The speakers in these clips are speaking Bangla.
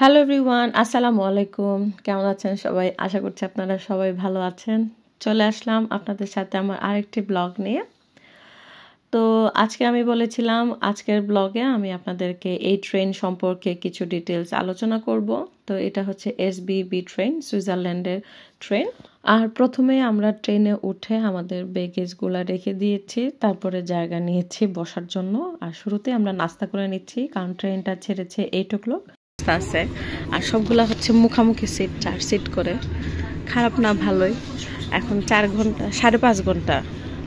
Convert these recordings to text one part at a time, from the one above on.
হ্যালো এভরিওয়ান, আসসালামু আলাইকুম। কেমন আছেন সবাই? আশা করছি আপনারা সবাই ভালো আছেন। চলে আসলাম আপনাদের সাথে আমার আরেকটি ব্লগ নিয়ে। তো আজকে আমি বলেছিলাম আজকের ব্লগে আমি আপনাদেরকে এই ট্রেন সম্পর্কে কিছু ডিটেলস আলোচনা করব। তো এটা হচ্ছে এসবিবি ট্রেন, সুইজারল্যান্ডের ট্রেন। আর প্রথমে আমরা ট্রেনে উঠে আমাদের ব্যাগেজগুলো রেখে দিয়েছি, তারপরে জায়গা নিয়েছি বসার জন্য। আর শুরুতে আমরা নাস্তা করে নিচ্ছি, কারণ ট্রেনটা ছেড়েছে 8 o'clock আছে। আর সবগুলা হচ্ছে মুখামুখি সিট, 4 সিট করে। খারাপ না, ভালোই। এখন 4 ঘন্টা, 5.5 ঘন্টা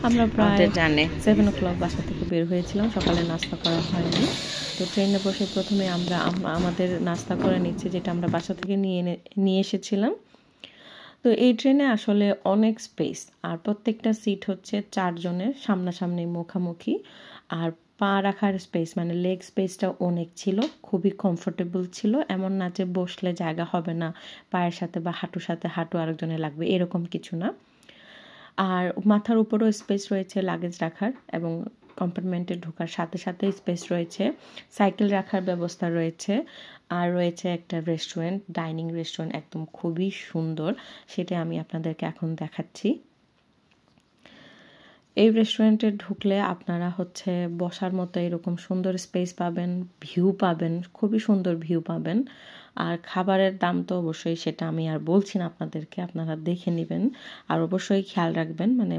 আমরা প্রায় জানে 7 o'clock বাসা থেকে বের হয়েছিলাম। সকালে নাস্তা করা হয়নি। তো ট্রেনে বসে প্রথমে আমরা আমাদের নাস্তা করে নিচ্ছি, যেটা আমরা বাসা থেকে নিয়ে এসেছিলাম। তো এই ট্রেনে আসলে অনেক স্পেস, আর প্রত্যেকটা সিট হচ্ছে 4 জনের সামনাসামনি মুখামুখি। আর পা রাখার স্পেস মানে লেগ স্পেসটা অনেক ছিল, খুবই কমফোর্টেবল ছিল। এমন না যে বসলে জায়গা হবে না, পায়ের সাথে বা হাঁটুর সাথে হাঁটু আরেকজনের লাগবে, এরকম কিছু না। আর মাথার উপরেও স্পেস রয়েছে লাগেজ রাখার, এবং কম্পার্টমেন্টে ঢোকার সাথে সাথে স্পেস রয়েছে, সাইকেল রাখার ব্যবস্থা রয়েছে। আর রয়েছে একটা রেস্টুরেন্ট, ডাইনিং রেস্টুরেন্ট, একদম খুবই সুন্দর। সেটা আমি আপনাদেরকে এখন দেখাচ্ছি। এই রেস্টুরেন্টে ঢুকলে আপনারা হচ্ছে বসার মতো এরকম সুন্দর স্পেস পাবেন, ভিউ পাবেন, খুবই সুন্দর ভিউ পাবেন। আর খাবারের দাম তো অবশ্যই, সেটা আমি আর বলছি না আপনাদেরকে, আপনারা দেখে নেবেন। আর অবশ্যই খেয়াল রাখবেন, মানে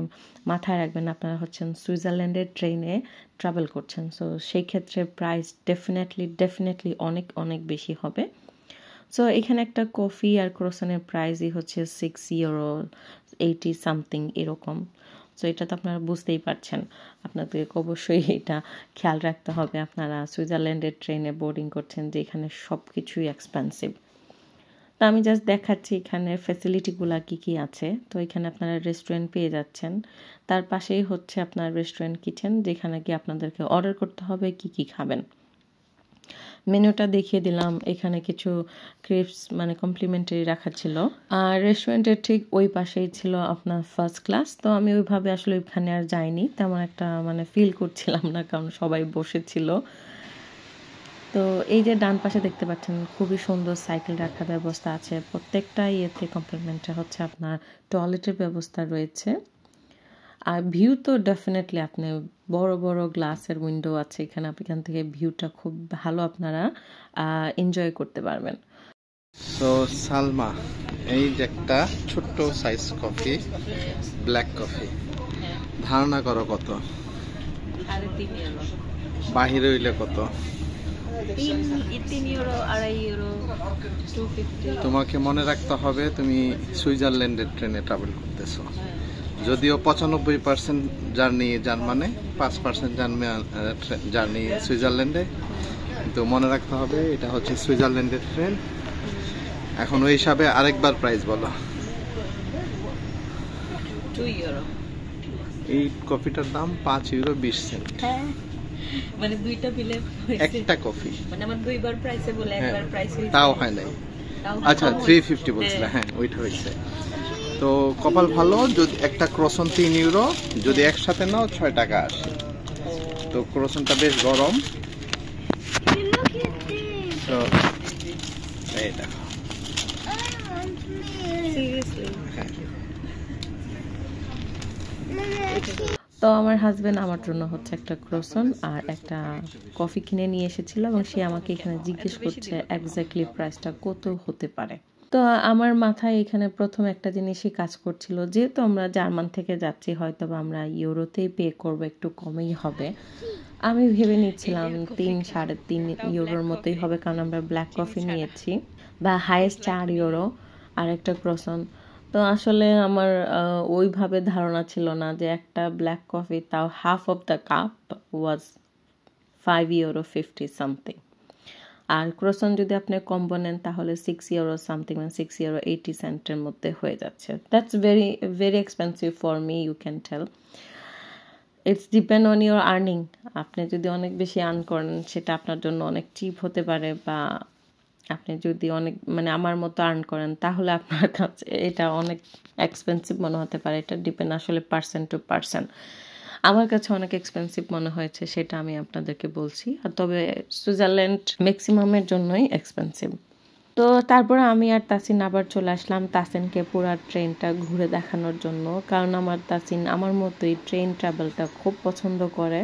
মাথায় রাখবেন আপনারা হচ্ছেন সুইজারল্যান্ডের ট্রেনে ট্রাভেল করছেন। সো সেই ক্ষেত্রে প্রাইস ডেফিনেটলি অনেক অনেক বেশি হবে। সো এখানে একটা কফি আর ক্রোসানের প্রাইসই হচ্ছে €6, 80 সামথিং এরকম। সো এটা তো আপনারা বুঝতেই পারছেন, আপনাদেরকে অবশ্যই এটা খেয়াল রাখতে হবে। আপনারা সুইজারল্যান্ডের ট্রেনে বোর্ডিং করছেন, যে এখানে সব কিছুই এক্সপেন্সিভ। তো আমি জাস্ট দেখাচ্ছি এখানের ফ্যাসিলিটিগুলো কী কী আছে। তো এখানে আপনারা রেস্টুরেন্ট পেয়ে যাচ্ছেন, তার পাশেই হচ্ছে আপনার রেস্টুরেন্ট কিচেন, যেখানে গিয়ে আপনাদেরকে অর্ডার করতে হবে কী কী খাবেন। মেনুটা দেখিয়ে দিলাম। এখানে কিছু ক্রিপস মানে কমপ্লিমেন্টারি রাখা ছিল। আর রেস্টুরেন্টের ঠিক ওই পাশেই ছিল আপনার ফার্স্ট ক্লাস। তো আমি ওইভাবে আসলে ওইখানে আর যাইনি, তেমন একটা মানে ফিল করছিলাম না, কারণ সবাই বসেছিল। তো এই যে ডান পাশে দেখতে পাচ্ছেন, খুবই সুন্দর সাইকেল রাখার ব্যবস্থা আছে। প্রত্যেকটা ইয়েতে কমপ্লিমেন্টারি হচ্ছে আপনার টয়লেটের ব্যবস্থা রয়েছে। আর ভিউ তো ডেফিনেটলি আপনি বড় বড় গ্লাসের উইন্ডো আছে এখানে, এখান থেকে ভিউটা খুব ভালো আপনারা এনজয় করতে পারবেন। সো সালমা, এই যে একটা ছোট্ট সাইজ কফি, ব্ল্যাক কফি, ধারণা করো কত? বাহিরে হইলে কত? তোমাকে মনে রাখতে হবে তুমি সুইজারল্যান্ডের ট্রেনে ট্রাভেল করতেছো। যদিও 95% জার্নি জার্মানে, 5% জার্নি সুইজারল্যান্ডে, কিন্তু মনে রাখতে হবে এটা হচ্ছে সুইজারল্যান্ডের ট্রেন। এখন ওই হিসাবে আরেকবার প্রাইস বলো। €2। এই কফিটার দাম €5.20। মানে দুইটা বিলে একটা কফি, মানে আমার দুইবার প্রাইসে বলে একবার প্রাইস হইছে, তাও হয় নাই। আচ্ছা 350 বলছিল, হ্যাঁ ওইটা হয়েছে। তো কপাল ভালো, যদি একটা ক্রসন €3, যদি একসাথে নাও ৳6 আসে। তো ক্রসনটা বেশ গরম। তো এই দেখো, তো আমার হাজবেন্ড আমার জন্য হচ্ছে একটা ক্রোসন আর একটা কফি কিনে নিয়ে এসেছিল, এবং সে আমাকে এখানে জিজ্ঞেস করছে এক্স্যাক্টলি প্রাইসটা কত হতে পারে। তো আমার মাথায় এখানে প্রথম একটা জিনিসই কাজ করছিল, যেহেতু আমরা জার্মান থেকে যাচ্ছি, হয়তো আমরা ইউরোতেই পে করবো, একটু কমই হবে। আমি ভেবে নিচ্ছিলাম 3-3.5 ইউরোর মতোই হবে, কারণ আমরা ব্ল্যাক কফি নিয়েছি, বা হাইয়েস্ট €4 আর একটা ক্রোসন। তো আসলে আমার ওইভাবে ধারণা ছিল না যে একটা ব্ল্যাক কফি, তাও half of the cup was €5.50 something. আর ক্রোসন যদি আপনি কম্বো নেন তাহলে €6 সামথিং, মানে €6.80 মধ্যে হয়ে যাচ্ছে। That's very very expensive for me, you can tell. It's depend on your earning. আপনি যদি অনেক বেশি আর্ন করেন, সেটা আপনার জন্য অনেক চিপ হতে পারে, বা আপনি যদি অনেক মানে আমার মতো আর্ন করেন, তাহলে আপনার কাছে এটা অনেক এক্সপেন্সিভ মনে হতে পারে। এটা ডিপেন্ড আসলে পার্সন টু পার্সন। আমার কাছে অনেক এক্সপেন্সিভ মনে হয়েছে, সেটা আমি আপনাদেরকে বলছি। আর তবে সুইজারল্যান্ড ম্যাক্সিমামের জন্যই এক্সপেন্সিভ। তো তারপরে আমি আর তাসিন আবার চলে আসলাম তাসিনকে পুরা ট্রেনটা ঘুরে দেখানোর জন্য, কারণ আমার তাসিন আমার মতোই ট্রেন ট্রাভেলটা খুব পছন্দ করে।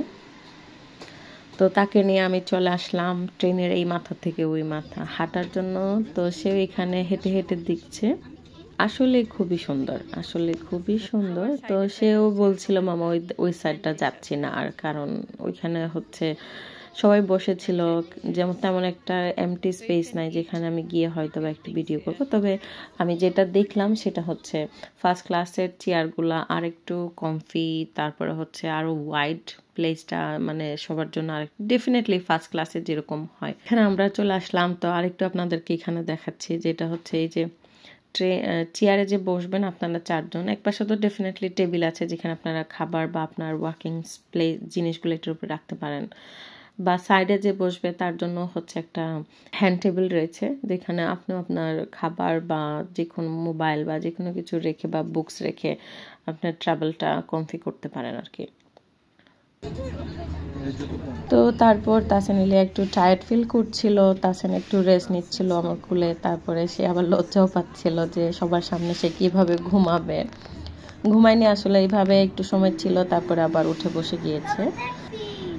তো তাকে নিয়ে আমি চলে আসলাম ট্রেনের এই মাথা থেকে ওই মাথা হাঁটার জন্য। তো সে এখানে হেঁটে হেঁটে দেখছে, আসলে খুবই সুন্দর, আসলে খুবই সুন্দর। তো সেও বলছিল মামা ওই সাইডটা যাচ্ছি না আর, কারণ ওইখানে হচ্ছে সবাই বসেছিল, যেমন তেমন একটা এমটি স্পেস নাই যেখানে আমি গিয়ে হয়তো বা একটু ভিডিও করব। তবে আমি যেটা দেখলাম সেটা হচ্ছে ফার্স্ট ক্লাসের চেয়ারগুলা আর একটু কমফি, তারপরে হচ্ছে আরও ওয়াইড প্লেসটা, মানে সবার জন্য আর ডেফিনেটলি ফার্স্ট ক্লাসে যেরকম হয়। এখানে আমরা চলে আসলাম। তো আরেকটু আপনাদেরকে এখানে দেখাচ্ছি, যেটা হচ্ছে এই যে চেয়ারে যে বসবেন আপনারা 4 জন, এক পাশে তো ডেফিনেটলি টেবিল আছে যেখানে আপনারা খাবার বা আপনার ওয়ার্কিং প্লেস জিনিসগুলো এটার উপরে রাখতে পারেন, বা সাইডে যে বসবে তার জন্য হচ্ছে একটা হ্যান্ড টেবিল রয়েছে যেখানে আপনি আপনার খাবার বা যে কোনো মোবাইল বা যে কোনো কিছু রেখে বা বুকস রেখে আপনার ট্রাভেলটা কমফি করতে পারেন আর কি। তো তারপর তাসিন ইলিয়া একটু টায়ার্ড ফিল করছিল, তাসিন একটু রেস্ট নিচ্ছিল আমার কোলে। তারপরে সে আবার লজ্জাও পাচ্ছিল যে সবার সামনে সে কিভাবে ঘুমাবে, ঘুমায়নি আসলে, এইভাবে একটু সময় ছিল, তারপরে আবার উঠে বসে গিয়েছে।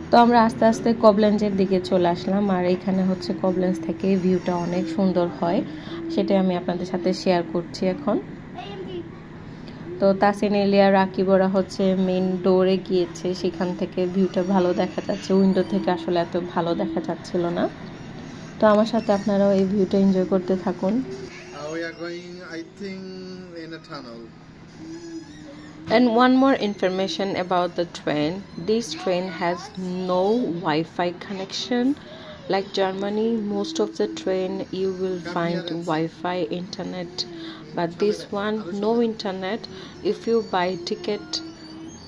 তো আমরা আস্তে আস্তে কবলেন্সের দিকে চলে আসলাম, আর এখানে হচ্ছে কবলেন্স থেকে ভিউটা অনেক সুন্দর হয়, সেটাই আমি আপনাদের সাথে শেয়ার করছি এখন। তো তাসিন ইলিয়া রাকিব ওরা হচ্ছে মেইন ডোরে গিয়েছে, সেখান থেকে ভিউটা ভালো দেখা যাচ্ছে, উইন্ডো থেকে আসলে এত ভালো দেখা যাচ্ছিল না। তো আমার সাথে আপনারাও এই ভিউটা এনজয় করতে থাকুন। We are going, I think, in a tunnel. And one more information about the train. This train has no Wi-Fi connection. Like Germany, most of the train you will find Wi-Fi internet, but this one no internet. If you buy ticket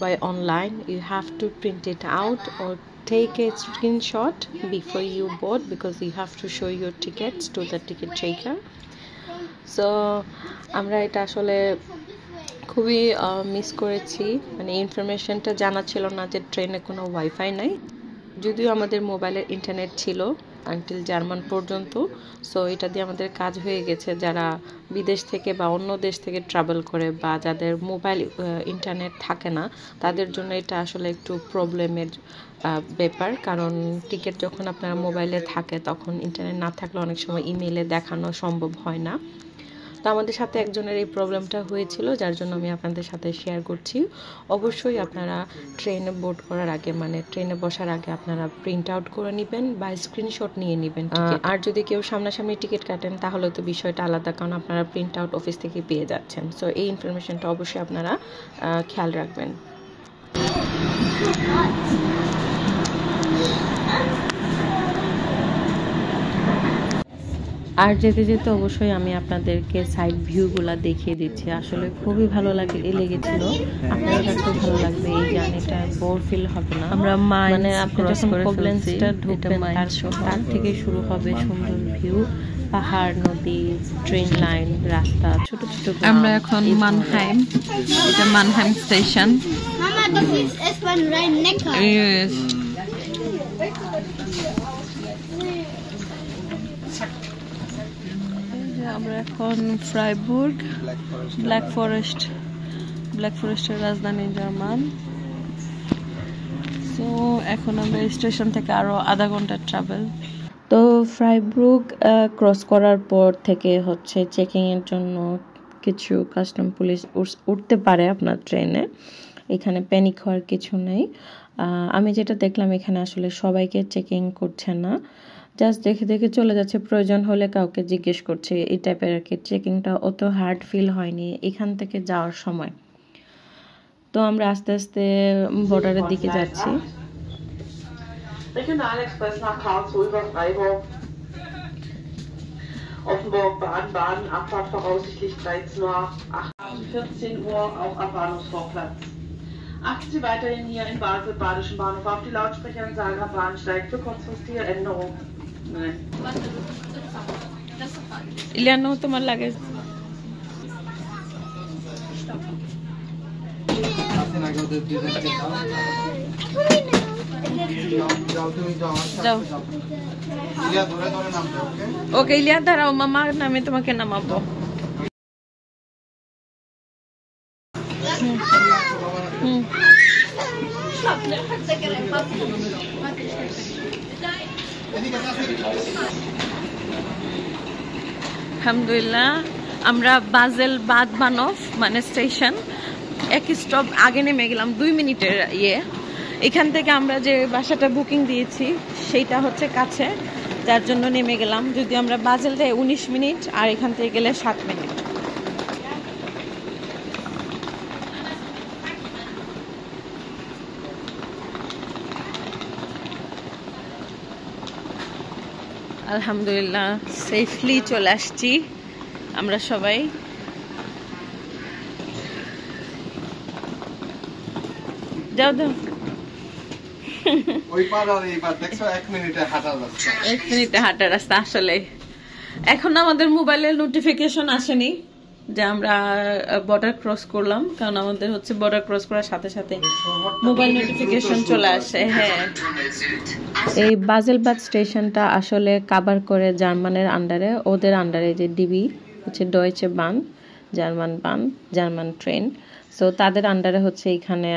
by online, you have to print it out or take a screenshot before you board, because you have to show your tickets to the ticket taker. So আমরা এটা আসলে খুবই মিস করেছি, মানে ইনফরমেশনটা জানা ছিল না যে ট্রেনে কোনো ওয়াইফাই নাই, যদিও আমাদের মোবাইলের ইন্টারনেট ছিল আনটিল জার্মান পর্যন্ত। সো এটা দিয়ে আমাদের কাজ হয়ে গেছে, যারা বিদেশ থেকে বা অন্য দেশ থেকে ট্রাভেল করে বা যাদের মোবাইল ইন্টারনেট থাকে না, তাদের জন্য এটা আসলে একটু প্রবলেমের ব্যাপার, কারণ টিকিট যখন আপনার মোবাইলে থাকে তখন ইন্টারনেট না থাকলে অনেক সময় ইমেইলে দেখানো সম্ভব হয় না। তো আমাদের সাথে একজনের এই প্রবলেমটা হয়েছিল, যার জন্য আমি আপনাদের সাথে শেয়ার করছি। অবশ্যই আপনারা ট্রেনে বোর্ড করার আগে, মানে ট্রেনে বসার আগে আপনারা প্রিন্ট আউট করে নেবেন বা স্ক্রিনশট নিয়ে নেবেন। আর যদি কেউ সামনাসামনি টিকিট কাটেন তাহলে তো বিষয়টা আলাদা, কারণ আপনারা প্রিন্ট আউট অফিস থেকে পেয়ে যাচ্ছেন। সো এই ইনফরমেশনটা অবশ্যই আপনারা খেয়াল রাখবেন। আর যেতে যেতে অবশ্যই আমি আপনাদেরকে সাইড ভিউগুলা দেখিয়ে দিচ্ছি, আসলে খুবই ভালো লেগেছিল। আপনাদের কাছেও ভালো লাগবে, এই জার্নিটা বোর ফিল হবে না। আমরা মানে আপনি যখন কবলেন্সটা ঢুকবেন তার থেকে শুরু হবে সুন্দর ভিউ, পাহাড়, নদী, ট্রেন লাইন, রাস্তা, ছোট ছোট। আমরা এখন মানহাইম, এটা মানহাইম station. Mama, das ist S-Bahn Rhein-Neckar. Yes. আমরা এখন ফ্রাইবুর্গ, ব্ল্যাক ফরেস্টের রাজধানী জার্মান। সো এখন আমরা স্টেশন থেকে আরো আধা ঘন্টা ট্রাভেল। তো ফ্রাইবুর্গ ক্রস করার পর থেকে হচ্ছে চেকিংয়ের জন্য কিছু কাস্টম পুলিশ উঠতে পারে আপনার ট্রেনে, এখানে প্যানিক হওয়ার কিছু নেই। আমি যেটা দেখলাম এখানে আসলে সবাইকে চেকিং করছে না, জাস্ট দেখে দেখে চলে যাচ্ছে, প্রয়োজন হলে কাউকে জিজ্ঞেস করছে, এই টাইপের আর কি। চেকিংটা অত হার্ড ফিল হয়নি এখান থেকে যাওয়ার সময়। তো আমরা আস্তে আস্তে বর্ডারের দিকে যাচ্ছি। Regionalexpress nach Karlsruhe über Freiburg. Offenburg, Baden, Abfahrt voraussichtlich 13 Uhr, 14 Uhr auch am Bahnhofsvorplatz. Achten Sie weiterhin hier in Basel, Badischen Bahnhof, auf die Lautsprecheransagen am Bahnsteig für kurzfristige Änderungen. Nein. ইলিয়ানো তোমার লাগে যাও তুমি যাও যাও। ইলিয়া ধরে ধরে নামবে ওকে ওকে ইলিয়া দাঁড়াও, মামার নামে তোমাকে নামাবো। আলহামদুলিল্লাহ আমরা বাজেল বাদবানফ মানে স্টেশন এক স্টপ আগে নেমে গেলাম, 2 মিনিটের ইয়ে। এখান থেকে আমরা যে বাসাটা বুকিং দিয়েছি সেইটা হচ্ছে কাছে, যার জন্য নেমে গেলাম। যদি আমরা বাজেল দেয় 19 মিনিট আর এখান থেকে গেলে 7 মিনিট। আলহামদুলিল্লাহ সেফলি চলে আসছি আমরা সবাই। যাও দাও, ওই পার আর এই পার দেখছো 1 মিনিটে হাঁটা রাস্তা। 1 মিনিটে হাঁটা রাস্তা। আসলে এখন আমাদের মোবাইলে নোটিফিকেশন আসেনি যে আমরা বর্ডার ক্রস করলাম, কারণ আমাদের হচ্ছে বর্ডার ক্রস করার সাথে সাথে মোবাইল নোটিফিকেশন চলে আসে। হ্যাঁ, এই বাজেলবাদ স্টেশনটা আসলে কভার করে জার্মানের আন্ডারে, ওদের আন্ডারে যে ডিবি হচ্ছে ডয়েচে বান, জার্মান ট্রেন। সো তাদের আন্ডারে হচ্ছে এখানে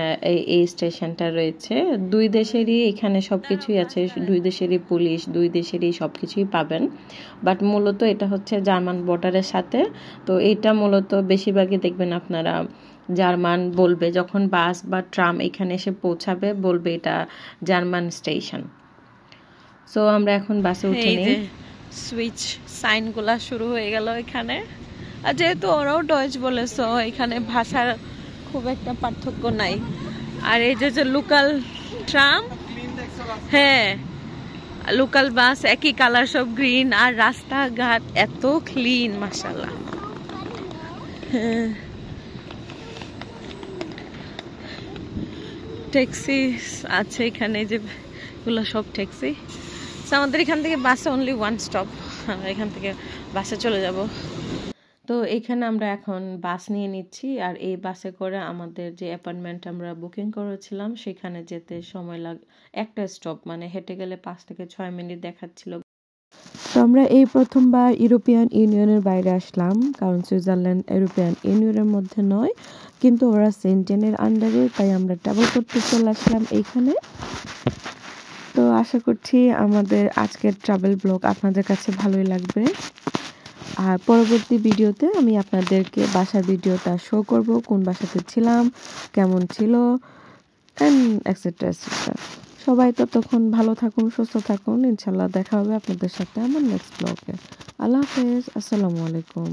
এই স্টেশনটা রয়েছে। 2 দেশেরই এখানে সব কিছুই আছে, 2 দেশেরই পুলিশ, 2 দেশেরই সব কিছুই পাবেন। বাট মূলত এটা হচ্ছে জার্মান বর্ডারের সাথে। তো এটা মূলত বেশিরভাগই দেখবেন আপনারা জার্মান বলবে, যখন বাস বা ট্রাম এখানে এসে পৌঁছাবে বলবে এটা জার্মান স্টেশন। সো আমরা এখন বাসে উঠে এই নেই। যে সুইচ সাইনগুলা শুরু হয়ে গেল এখানে। আর যেহেতু ওরাও ডয়েচ বলেছো, এখানে ভাষার খুব একটা পার্থক্য নাই। আর এই যে লোকাল ট্রাম, হ্যাঁ লোকাল বাস একই কালার, সব গ্রিন। আর রাস্তাঘাট এত ক্লিন মাশাআল্লাহ। হ্যাঁ, ট্যাক্সি আছে এখানে, যে এগুলো সব ট্যাক্সি। আমাদের এখান থেকে বাসে অনলি 1 স্টপ, আমরা এখান থেকে বাসে চলে যাব। তো এখানে আমরা এখন বাস নিয়ে নিচ্ছি, আর এই বাসে করে আমাদের যে অ্যাপার্টমেন্ট আমরা বুকিং করেছিলাম সেখানে যেতে সময় একটা স্টপ, মানে হেঁটে গেলে 5 থেকে 6 মিনিট দেখাচ্ছিল। তো আমরা এই প্রথমবার ইউরোপিয়ান ইউনিয়নের বাইরে আসলাম, কারণ সুইজারল্যান্ড ইউরোপিয়ান ইউনিয়নের মধ্যে নয়, কিন্তু ওরা সেন্টেনের আন্ডারে, তাই আমরা ট্রাভেল করতে চলে আসলাম এইখানে। তো আশা করছি আমাদের আজকের ট্রাভেল ব্লগ আপনাদের কাছে ভালোই লাগবে। আর পরবর্তী ভিডিওতে আমি আপনাদেরকে বাসার ভিডিওটা শো করব, কোন বাসাতে ছিলাম, কেমন ছিল, অ্যান্ড এক্সেট্রা এক্সেট্রা। সবাই ততক্ষণ ভালো থাকুন, সুস্থ থাকুন। ইনশাল্লাহ দেখা হবে আপনাদের সাথে আমার নেক্সট ব্লগে। আল্লাহ হাফেজ, আসসালামু আলাইকুম।